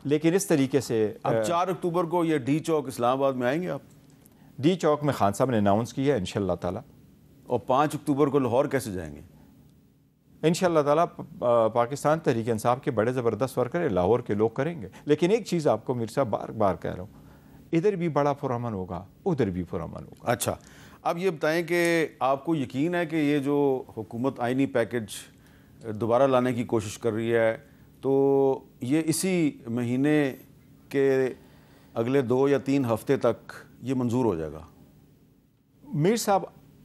لیکن اس طریقے سے اب 4 اکتوبر کو یہ ڈی چوک اسلام آباد میں آئیں گے آپ؟ ڈی چوک میں خان صاحب نے اناؤنس کیا ہے انشاءاللہ تعالی. اور 5 اکتوبر کو لاہور کیسے جائیں گے؟ انشاءاللہ تعالی پاکستان تحریک انصاف کے بڑے زبردست ورکر لاہور کے لوگ کریں گے. لیکن ایک چیز آپ کو میر صاحب بار بار کہہ رہا ہوں, ادھر بھی بڑا پرامن ہوگا, ادھر بھی پرامن ہوگا. اچھا, اب یہ بتائیں کہ آپ کو یقین ہے کہ یہ جو حکومت آئینی پیکج دوبارہ لانے کی کوشش کر رہی ہے تو یہ اسی مہینے کے اگلے 2 یا 3 ہفتے تک یہ منظور ہو جائے گا؟ میر صاحب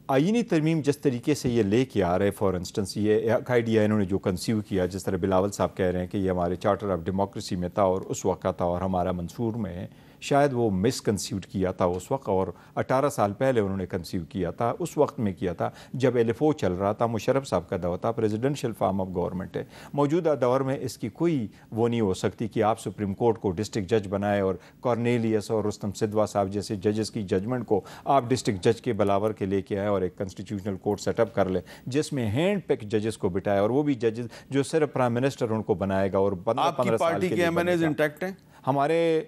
آئینی ترمیم جس طریقے سے یہ لے کے آ رہے, فار انسٹنس یہ ایک آئیڈیا انہوں نے جو کنسیو کیا, جس طرح بلاول صاحب کہہ رہے ہیں کہ یہ ہمارے چارٹر آف ڈیموکریسی میں تھا اور اس وقت تھا اور ہمارا منصور میں ہے, شاید وہ مس کنسیوڈ کیا تھا اس وقت, اور 18 سال پہلے انہوں نے کنسیو کیا تھا, اس وقت میں کیا تھا جب LFO چل رہا تھا, مشرف صاحب کا دور تھا, پریزیڈنشل فارم آف گورنمنٹ ہے. موجودہ دور میں اس کی کوئی وہ نہیں ہو سکتی کہ آپ سپریم کورٹ کو ڈسٹرکٹ جج بنائے اور کارنیلیس اور رستم سدوا صاحب جیسے ججز کی ججمنٹ کو آپ ڈسٹرکٹ جج کے بلاور کے لے کے آئے اور ایک کنسٹیٹیوشنل کورٹ سیٹ اپ کر لے جس میں ہینڈ پک ججز کو بٹھائے, اور وہ بھی ججز جو صرف پرائم منسٹر ان کو بنائے گا. اور 15 سال پارٹی کے MNAs انٹیکٹ ہیں؟ ہمارے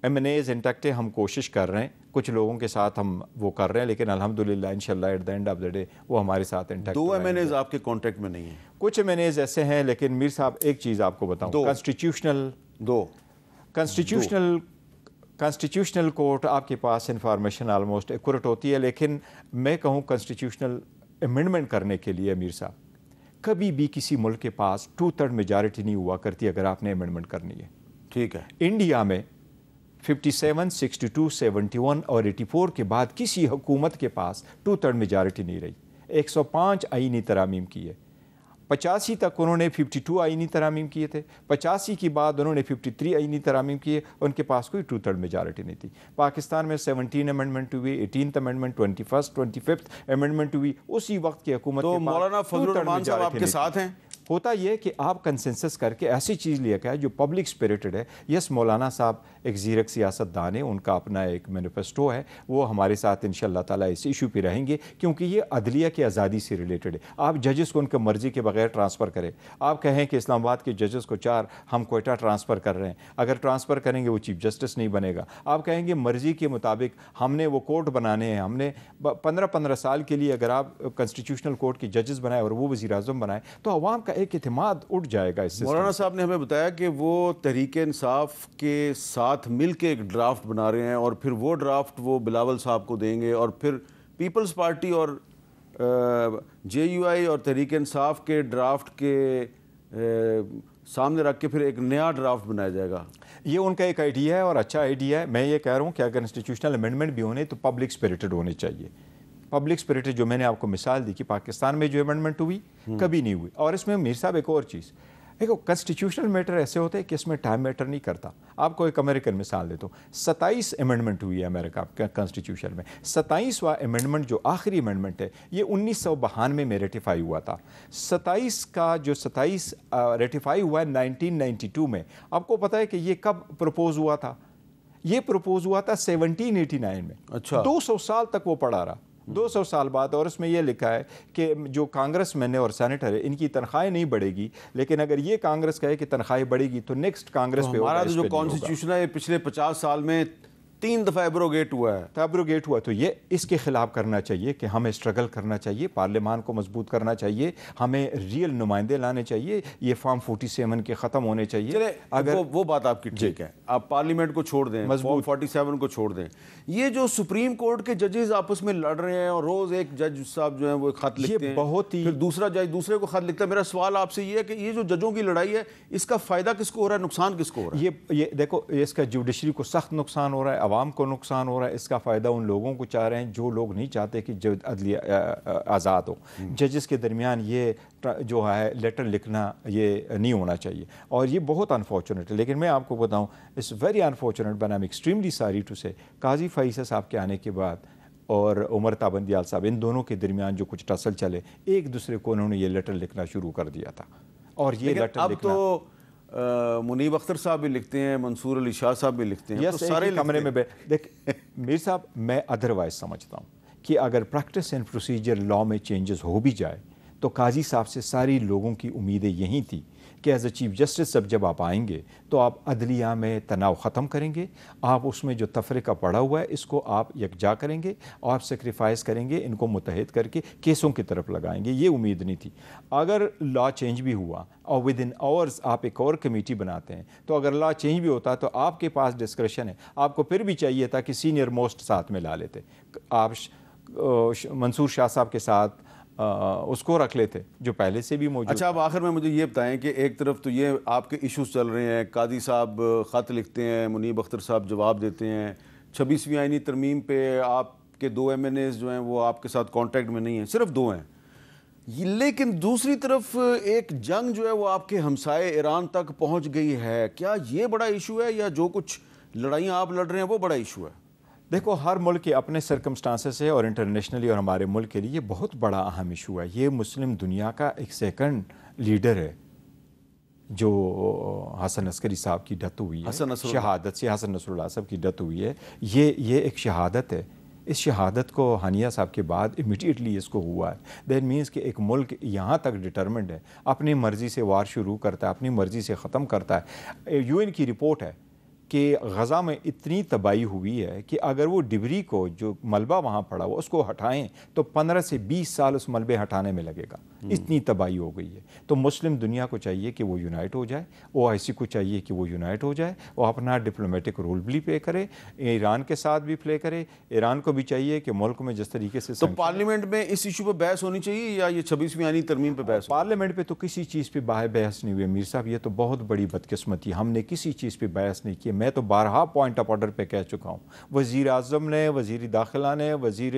MNAs انٹیکٹ ہیں, ہم کوشش کر رہے ہیں, کچھ لوگوں کے ساتھ ہم وہ کر رہے ہیں, لیکن الحمدللہ انشاءاللہ at the end of the day وہ ہمارے ساتھ انٹیکٹ. 2 MNAs آپ کے کانٹیکٹ میں نہیں ہیں؟ کچھ MNAs ایسے ہیں, لیکن میر صاحب ایک چیز آپ کو بتاؤں, کنسٹیٹیوشنل کورٹ آپ کے پاس انفارمیشن آلموسٹ ایکوریٹ ہوتی ہے, لیکن میں کہوں کنسٹیٹیوشنل امینڈمنٹ کرنے کے لیے میر صاحب کبھی بھی کسی ملک کے پاس 2/3 میجارٹی نہیں ہوا کرتی اگر آپ نے امینڈمنٹ کرنی ہے. ٹھیک ہے, انڈیا میں 57, 62, 71 اور 84 کے بعد کسی حکومت کے پاس 2/3 میجارٹی نہیں رہی. 105 آئینی ترامیم کی ہے. 85 تک انہوں نے 52 آئینی ترامیم کیے تھے, 85 کے بعد انہوں نے 53 آئینی ترامیم کیے, ان کے پاس کوئی 2/3 میجارٹی نہیں تھی. پاکستان میں 17 امینڈمنٹ ہوئی, 18th amendment, 21st 25th amendment ہوئی, اسی وقت کی حکومت. تو مولانا فضل الرحمان صاحب آپ کے ساتھ ہیں؟ ہوتا یہ کہ آپ کنسنسس کر کے ایسی چیز لیا کہ جو پبلک اسپریٹڈ ہے. یس, مولانا صاحب ایک زیرک سیاست دان ہے, ان کا اپنا ایک مینیفیسٹو ہے, وہ ہمارے ساتھ انشاءاللہ تعالیٰ اس ایشو پہ رہیں گے کیونکہ یہ عدلیہ کی آزادی سے ریلیٹڈ ہے. آپ ججز کو ان کے مرضی کے بغیر ٹرانسفر کریں. آپ کہیں کہ اسلام آباد کے ججز کو 4 ہم کوئٹہ ٹرانسفر کر رہے ہیں, اگر ٹرانسفر کریں گے وہ چیف جسٹس نہیں بنے گا. آپ کہیں گے مرضی کے مطابق ہم نے وہ کورٹ بنانے ہیں, ہم نے 15 سال کے لیے اگر آپ کنسٹیٹیوشنل کورٹ کے ججز بنائے اور وہ وزیر اعظم بنائے تو عوام کا ایک اعتماد اٹھ جائے گا. اس سے مولانا صاحب نے ہمیں بتایا کہ وہ تحریک انصاف کے ساتھ مل کے ایک ڈرافٹ بنا رہے ہیں اور پھر وہ ڈرافٹ وہ بلاول صاحب کو دیں گے اور پھر پیپلز پارٹی اور JUI اور تحریک انصاف کے ڈرافٹ کے سامنے رکھ کے پھر ایک نیا ڈرافٹ بنایا جائے گا. یہ ان کا ایک آئیڈیا ہے اور اچھا آئیڈیا ہے. میں یہ کہہ رہا ہوں کہ اگر انسٹیٹیوشنل امینڈمنٹ بھی ہونے تو پبلک اسپریٹڈ ہونے چاہیے. پبلک اسپریٹڈ جو میں نے آپ کو مثال دی کہ پاکستان میں جو امینڈمنٹ ہوئی کبھی نہیں ہوئی. اور اس میں میر صاحب ایک اور چیز, دیکھو کنسٹیٹیوشنل میٹر ایسے ہوتے ہیں کہ اس میں ٹائم میٹر نہیں کرتا. آپ کو ایک امریکن مثال دیتا ہوں, 27 امینڈمنٹ ہوئی ہے امریکہ کنسٹیٹیوشن میں. 27واں امینڈمنٹ جو آخری امینڈمنٹ ہے یہ 1992 میں ریٹیفائی ہوا تھا. 27 کا جو 27 ریٹیفائی ہوا ہے 1992 میں. آپ کو پتہ ہے کہ یہ کب پروپوز ہوا تھا؟ یہ پروپوز ہوا تھا 1789 میں. اچھا, 200 سال تک وہ پڑا رہا, 200 سال بعد. اور اس میں یہ لکھا ہے کہ جو کانگریس مین اور سینیٹر ہے ان کی تنخواہیں نہیں بڑھے گی, لیکن اگر یہ کانگریس کہے کہ تنخواہیں بڑھے گی تو نیکسٹ کانگریس پہ ہمارا جو کانسٹیٹیوشن ہے پچھلے 50 سال میں 3 دفعہ ایبروگیٹ ہوا ہے. ایبروگیٹ ہوا. تو یہ اس کے خلاف کرنا چاہیے کہ ہمیں اسٹرگل کرنا چاہیے, پارلیمان کو مضبوط کرنا چاہیے, ہمیں ریئل نمائندے لانے چاہیے, یہ فارم 47 کے ختم ہونے چاہیے. اگر وہ بات آپ کی ٹھیک ہے, آپ پارلیمنٹ کو چھوڑ دیں, فارم 47 کو چھوڑ دیں. یہ جو سپریم کورٹ کے ججز آپس میں لڑ رہے ہیں اور روز ایک جج صاحب جو ہیں وہ خط لکھتے ہیں, بہت ہی پھر دوسرا جج دوسرے کو خط لکھتا ہے. میرا سوال آپ سے یہ ہے کہ یہ جو ججوں کی لڑائی ہے اس کا فائدہ کس کو ہو رہا ہے, نقصان کس کو ہو رہا ہے؟ یہ دیکھو, اس کا جوڈیشری کو سخت نقصان ہو رہا ہے, عوام کو نقصان ہو رہا ہے. اس کا فائدہ ان لوگوں کو چاہ رہے ہیں جو لوگ نہیں چاہتے کہ عدلیہ آزاد ہو. ججز کے درمیان یہ جو ہے لیٹر لکھنا یہ نہیں ہونا چاہیے اور یہ بہت انفارچونیٹ ہے. لیکن میں آپ کو بتاؤں it's very unfortunate but I am extremely sorry to سے قاضی فائزہ صاحب کے آنے کے بعد اور عمر تابندیال صاحب, ان دونوں کے درمیان جو کچھ ٹسل چلے, ایک دوسرے کو انہوں نے یہ لیٹر لکھنا شروع کر دیا تھا. اور یہ لیٹر اب لکھنا تو منیب اختر صاحب بھی لکھتے ہیں, منصور علی شاہ صاحب بھی لکھتے ہیں, تو سارے کمرے میں دیکھ میر صاحب, میں ادروائز سمجھتا ہوں کہ اگر پریکٹس اینڈ پروسیجر لا میں چینجز ہو بھی جائے تو قاضی صاحب سے ساری لوگوں کی امیدیں یہی تھی کہ ایز اے چیف جسٹس جب آپ آئیں گے تو آپ عدلیہ میں تناؤ ختم کریں گے, آپ اس میں جو تفرقہ پڑا ہوا ہے اس کو آپ یکجا کریں گے, اور آپ سیکریفائز کریں گے, ان کو متحد کر کے کیسوں کی طرف لگائیں گے. یہ امید نہیں تھی. اگر لا چینج بھی ہوا اور ود ان آورز آپ ایک اور کمیٹی بناتے ہیں, تو اگر لا چینج بھی ہوتا تو آپ کے پاس ڈسکریشن ہے, آپ کو پھر بھی چاہیے تھا کہ سینئر موسٹ ساتھ میں لا لیتے. آپ منصور شاہ صاحب کے ساتھ اس کو رکھ لیتے جو پہلے سے بھی موجود. اچھا, اب آخر میں مجھے یہ بتائیں کہ ایک طرف تو یہ آپ کے ایشوز چل رہے ہیں, قاضی صاحب خط لکھتے ہیں, منیب اختر صاحب جواب دیتے ہیں, 26ویں آئینی ترمیم پہ آپ کے 2 MNAs جو ہیں وہ آپ کے ساتھ کانٹیکٹ میں نہیں ہیں, صرف 2 ہیں. لیکن دوسری طرف ایک جنگ جو ہے وہ آپ کے ہمسائے ایران تک پہنچ گئی ہے. کیا یہ بڑا ایشو ہے, یا جو کچھ لڑائیاں آپ لڑ رہے ہیں وہ بڑا ایشو ہے؟ دیکھو, ہر ملک کے اپنے سرکمسٹانسز ہے, اور انٹرنیشنلی اور ہمارے ملک کے لیے یہ بہت بڑا اہم ایشو ہے. یہ مسلم دنیا کا ایک سیکنڈ لیڈر ہے جو حسن عسکری صاحب کی ڈیتھ ہوئی ہے شہادت سے. حسن نصر اللہ صاحب کی ڈیتھ ہوئی ہے. یہ ایک شہادت ہے. اس شہادت کو ہانیہ صاحب کے بعد امیڈیٹلی اس کو ہوا ہے. دیٹ مینس کہ ایک ملک یہاں تک ڈٹرمنڈ ہے, اپنی مرضی سے وار شروع کرتا ہے, اپنی مرضی سے ختم کرتا ہے. UN کی رپورٹ ہے کہ غزہ میں اتنی تباہی ہوئی ہے کہ اگر وہ ڈبری کو, جو ملبہ وہاں پڑا ہوا, اس کو ہٹائیں تو 15 سے 20 سال اس ملبے ہٹانے میں لگے گا. اتنی تباہی ہو گئی ہے. تو مسلم دنیا کو چاہیے کہ وہ یونائٹ ہو جائے, OIC کو چاہیے کہ وہ یونائٹ ہو جائے, وہ اپنا ڈپلومیٹک رول بھی پلے کرے, ایران کے ساتھ بھی پلے کرے. ایران کو بھی چاہیے کہ ملک میں جس طریقے سے تو پارلیمنٹ میں اس ایشو پہ بحث ہونی چاہیے, یا یہ 26ویں آئینی ترمیم پہ بحث؟ پارلیمنٹ پہ تو کسی چیز پہ بحث نہیں ہوئی میر صاحب. یہ تو بہت بڑی بدقسمتی, ہم نے کسی چیز پہ بحث نہیں کی. میں تو بارہا پوائنٹ آف آرڈر پہ کہہ چکا ہوں. وزیر اعظم نے, وزیر داخلہ نے, وزیر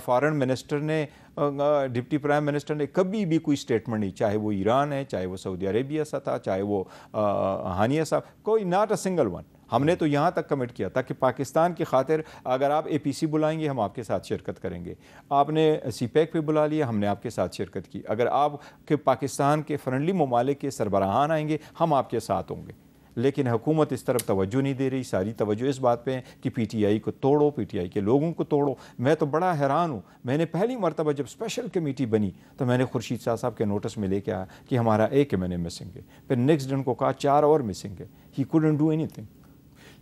فارن منسٹر نے, ڈپٹی پرائم منسٹر نے کبھی بھی کوئی سٹیٹمنٹ نہیں, چاہے وہ ایران ہے, چاہے وہ سعودی عربیہ سے تھا, چاہے وہ ہانیہ صاحب, کوئی ناٹ اے سنگل ون. ہم نے تو یہاں تک کمٹ کیا تھا کہ پاکستان کی خاطر اگر آپ APC بلائیں گے ہم آپ کے ساتھ شرکت کریں گے. آپ نے CPEC پہ بلا لیا, ہم نے آپ کے ساتھ شرکت کی. اگر آپ کے پاکستان کے فرینڈلی ممالک کے سربراہان آئیں گے ہم آپ کے ساتھ ہوں گے. لیکن حکومت اس طرف توجہ نہیں دے رہی. ساری توجہ اس بات پہ ہے کہ PTI کو توڑو, PTI کے لوگوں کو توڑو. میں تو بڑا حیران ہوں. میں نے پہلی مرتبہ جب اسپیشل کمیٹی بنی تو میں نے خورشید شاہ صاحب کے نوٹس میں لے کے آیا کہ ہمارا 1 MNA مسنگ ہے. پھر نیکسٹ ڈن کو کہا 4 اور مسنگ ہے. ہی couldn't do anything.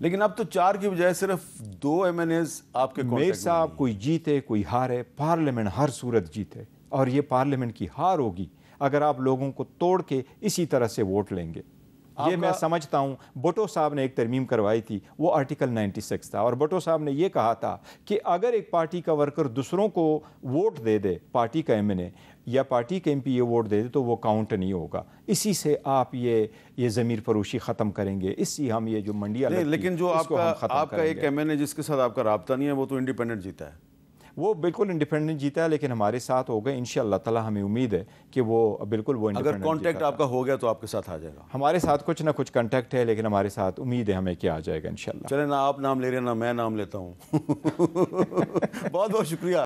لیکن اب تو 4 کی بجائے صرف 2 MNAs آپ کے میر صاحب, کوئی جیتے کوئی ہارے, پارلیمنٹ ہر صورت جیتے, اور یہ پارلیمنٹ کی ہار ہوگی اگر آپ لوگوں کو توڑ کے اسی طرح سے ووٹ لیں گے. یہ میں سمجھتا ہوں. بھٹو صاحب نے ایک ترمیم کروائی تھی, وہ آرٹیکل 96 تھا, اور بھٹو صاحب نے یہ کہا تھا کہ اگر ایک پارٹی کا ورکر دوسروں کو ووٹ دے دے, پارٹی کا MNA یا پارٹی کا MP یہ ووٹ دے دے, تو وہ کاؤنٹ نہیں ہوگا. اسی سے آپ یہ ضمیر فروشی ختم کریں گے. اس سے ہم یہ جو منڈیاں, لیکن جو آپ کا ایک MNA جس کے ساتھ آپ کا رابطہ نہیں ہے وہ تو انڈیپینڈنٹ جیتا ہے. وہ بالکل انڈیپینڈنٹ جیتا ہے, لیکن ہمارے ساتھ ہو گئے. انشاءاللہ تعالی ہمیں امید ہے کہ وہ بالکل وہ اگر کانٹیکٹ آپ کا ہو گیا تو آپ کے ساتھ آ جائے گا. ہمارے ساتھ کچھ نہ کچھ کانٹیکٹ ہے, لیکن ہمارے ساتھ امید ہے ہمیں کیا آ جائے گا انشاءاللہ. چلیں, نہ آپ نام لے رہے ہیں نہ میں نام لیتا ہوں. بہت بہت شکریہ.